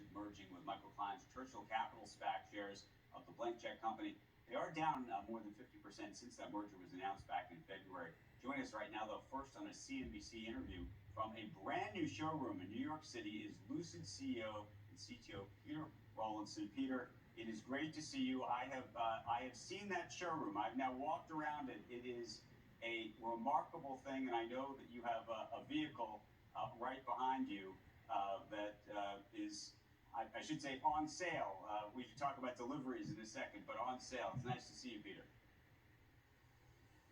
Lucid merging with Michael Klein's Churchill Capital SPAC shares of the blank check company. They are down more than 50% since that merger was announced back in February. Joining us right now, though, first on a CNBC interview from a brand new showroom in New York City is Lucid CEO and CTO Peter Rawlinson. Peter, it is great to see you. I have seen that showroom. I've now walked around it. It is a remarkable thing, and I know that you have a vehicle right behind you that is, I should say, on sale. We should talk about deliveries in a second, but on sale. It's nice to see you, Peter.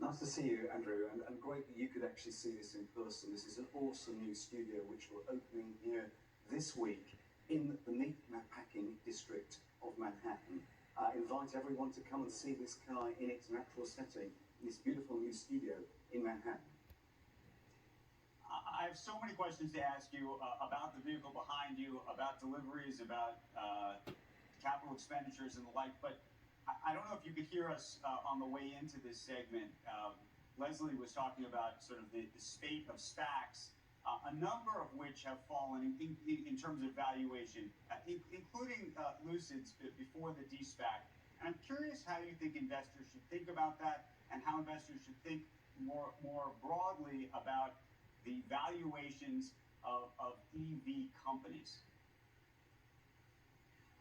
Nice to see you, Andrew, and great that you could actually see this in person. This is an awesome new studio which we're opening here this week in the meatpacking district of Manhattan. I invite everyone to come and see this car in its natural setting, in this beautiful new studio in Manhattan. I have so many questions to ask you about the vehicle behind you, about deliveries, about capital expenditures and the like, but I don't know if you could hear us on the way into this segment. Leslie was talking about sort of the spate of SPACs, a number of which have fallen in terms of valuation, including Lucid's before the de-SPAC. And I'm curious how you think investors should think about that, and how investors should think more broadly about the valuations of EV companies.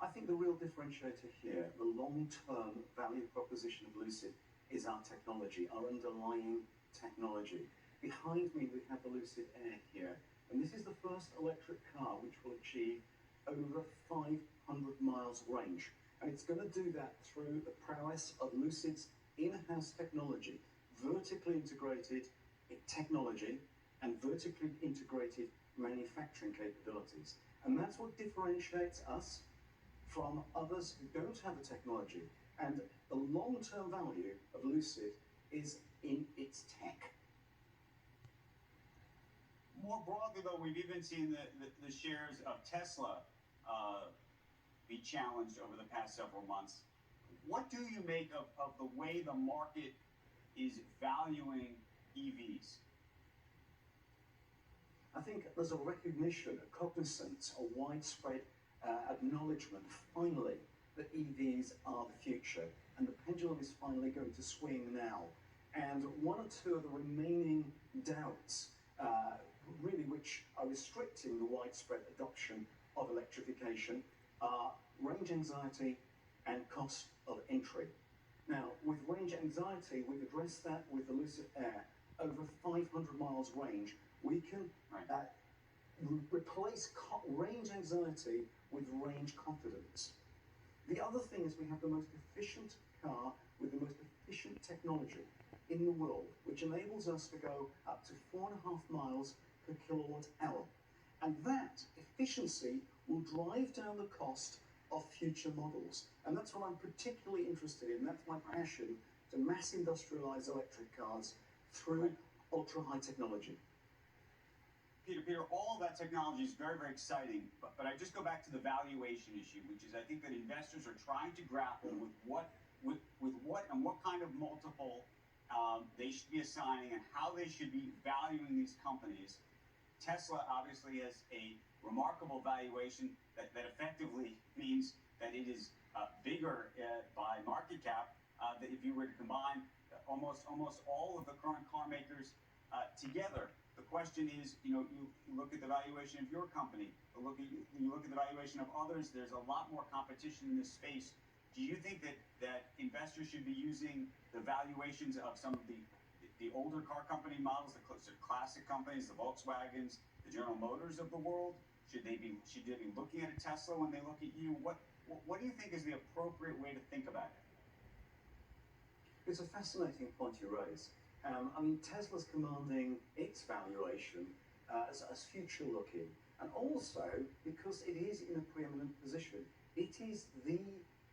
I think the real differentiator here, the long-term value proposition of Lucid, is our technology, our underlying technology. Behind me, we have the Lucid Air here, and this is the first electric car which will achieve over 500 miles range. And it's going to do that through the prowess of Lucid's in-house technology, vertically integrated technology, and vertically integrated manufacturing capabilities. And that's what differentiates us from others who don't have the technology. And the long-term value of Lucid is in its tech. More broadly, though, we've even seen the shares of Tesla be challenged over the past several months. What do you make of the way the market is valuing EVs? I think there's a recognition, a cognizance, a widespread acknowledgement, finally, that EVs are the future, and the pendulum is finally going to swing now. And one or two of the remaining doubts, really, which are restricting the widespread adoption of electrification, are range anxiety and cost of entry. Now, with range anxiety, we've addressed that with the Lucid Air. Over 500 miles range, we can replace range anxiety with range confidence. The other thing is we have the most efficient car with the most efficient technology in the world, which enables us to go up to 4.5 miles per kilowatt hour. And that efficiency will drive down the cost of future models. And that's what I'm particularly interested in. That's my passion, to mass industrialize electric cars through ultra-high technology. Peter, all of that technology is very, very exciting, but I just go back to the valuation issue, which is I think that investors are trying to grapple with what kind of multiple they should be assigning and how they should be valuing these companies. Tesla obviously has a remarkable valuation that effectively means that it is bigger by market cap that if you were to combine almost all of the current car makers together. The question is, you look at the valuation of your company, you look at the valuation of others. There's a lot more competition in this space. Do you think that investors should be using the valuations of some of the older car company models, the classic companies, the Volkswagens, the General Motors of the world? Should they be looking at a Tesla when they look at you? What do you think is the appropriate way to think about it? It's a fascinating point you raise. I mean, Tesla's commanding its valuation as future-looking, and also because it is in a preeminent position. It is the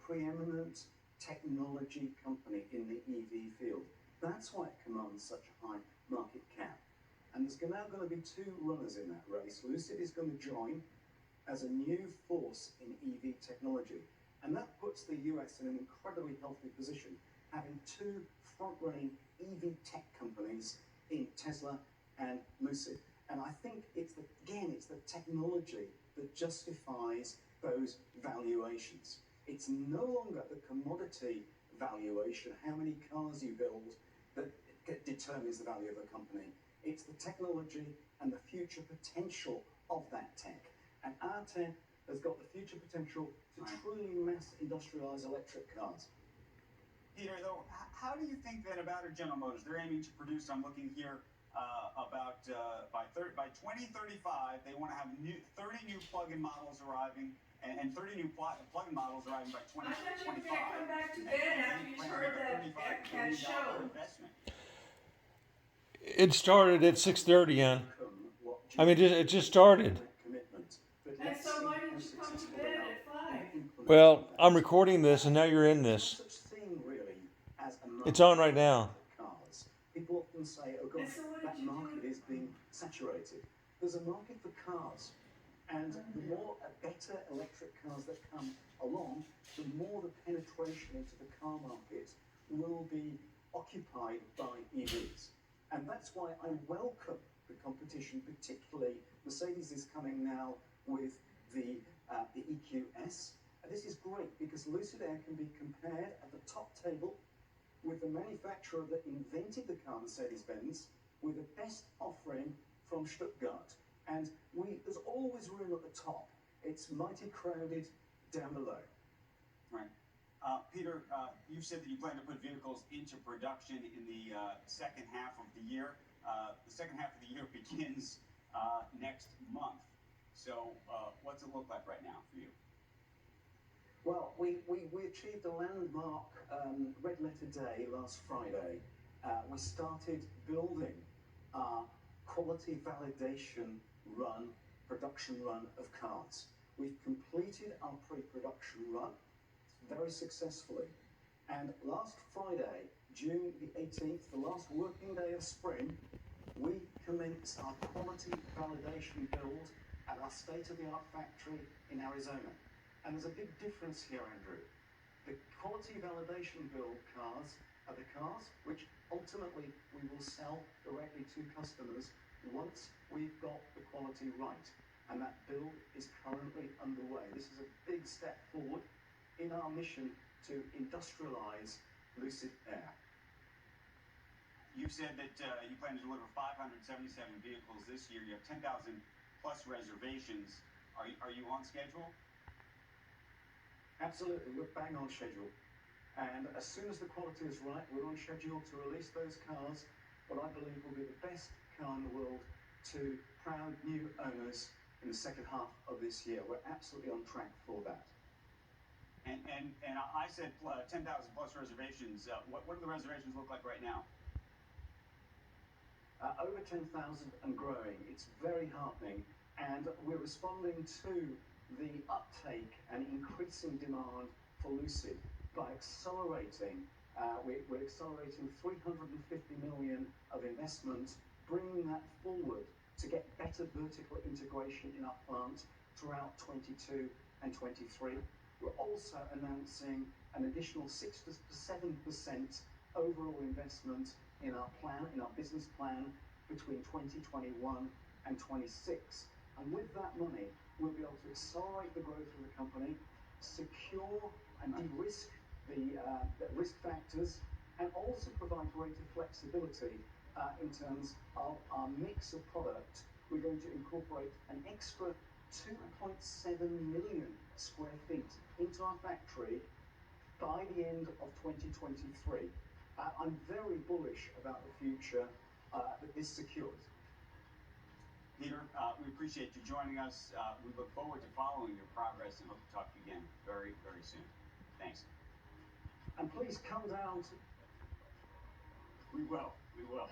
preeminent technology company in the EV field. That's why it commands such a high market cap. And there's now going to be two runners in that race. Lucid is going to join as a new force in EV technology, and that puts the US in an incredibly healthy position, having two front-running EV tech companies in Tesla and Lucid. And I think it's the technology that justifies those valuations. It's no longer the commodity valuation, how many cars you build, that determines the value of a company. It's the technology and the future potential of that tech. And our tech has got the future potential to truly mass industrialize electric cars. Peter, though, how do you think that about General Motors? They're aiming to produce, I'm looking here, by 2035, they want to have 30 new plug-in models arriving, and 30 new plug-in models arriving by 2025. I thought you were going to come back to bed after you heard that show. Investment. It started at 6:30, Ann. I mean, it just started. And so why didn't you come to bed at 5? Well, I'm recording this, and now you're in this. It's on right now. People often say, oh gosh, that market is being saturated. There's a market for cars. And the more better electric cars that come along, the more the penetration into the car market will be occupied by EVs. And that's why I welcome the competition, particularly Mercedes is coming now with the EQS. And this is great because Lucid Air can be compared at the top table with the manufacturer that invented the car, Mercedes-Benz, with the best offering from Stuttgart. And there's always room at the top. It's mighty crowded down below. Right. Peter, you've said that you plan to put vehicles into production in the second half of the year. The second half of the year begins next month. So what's it look like right now for you? Well, we achieved a landmark red letter day last Friday. We started building our quality validation production run of cars. We've completed our pre-production run very successfully. And last Friday, June the 18th, the last working day of spring, we commenced our quality validation build at our state-of-the-art factory in Arizona. And there's a big difference here, Andrew. The quality validation build cars are the cars which ultimately we will sell directly to customers once we've got the quality right. And that build is currently underway. This is a big step forward in our mission to industrialize Lucid Air. You've said that you plan to deliver 577 vehicles this year. You have 10,000 plus reservations. Are you on schedule? Absolutely, we're bang on schedule. And as soon as the quality is right, we're on schedule to release those cars, what I believe will be the best car in the world, to proud new owners in the second half of this year. We're absolutely on track for that. And I said 10,000 plus reservations. What do the reservations look like right now? Over 10,000 and growing. It's very heartening. And we're responding to the uptake and increasing demand for Lucid by accelerating. We're accelerating 350 million of investment, bringing that forward to get better vertical integration in our plant throughout 22 and 23. We're also announcing an additional 6 to 7% overall investment in our plan, in our business plan between 2021 and 26. And with that money, we'll be able to accelerate the growth of the company, secure and de-risk the risk factors, and also provide greater flexibility in terms of our mix of product. We're going to incorporate an extra 2.7 million square feet into our factory by the end of 2023. I'm very bullish about the future that this secures. Peter, we appreciate you joining us. We look forward to following your progress and hope to talk to you again very, very soon. Thanks. And please come down to... We will. We will.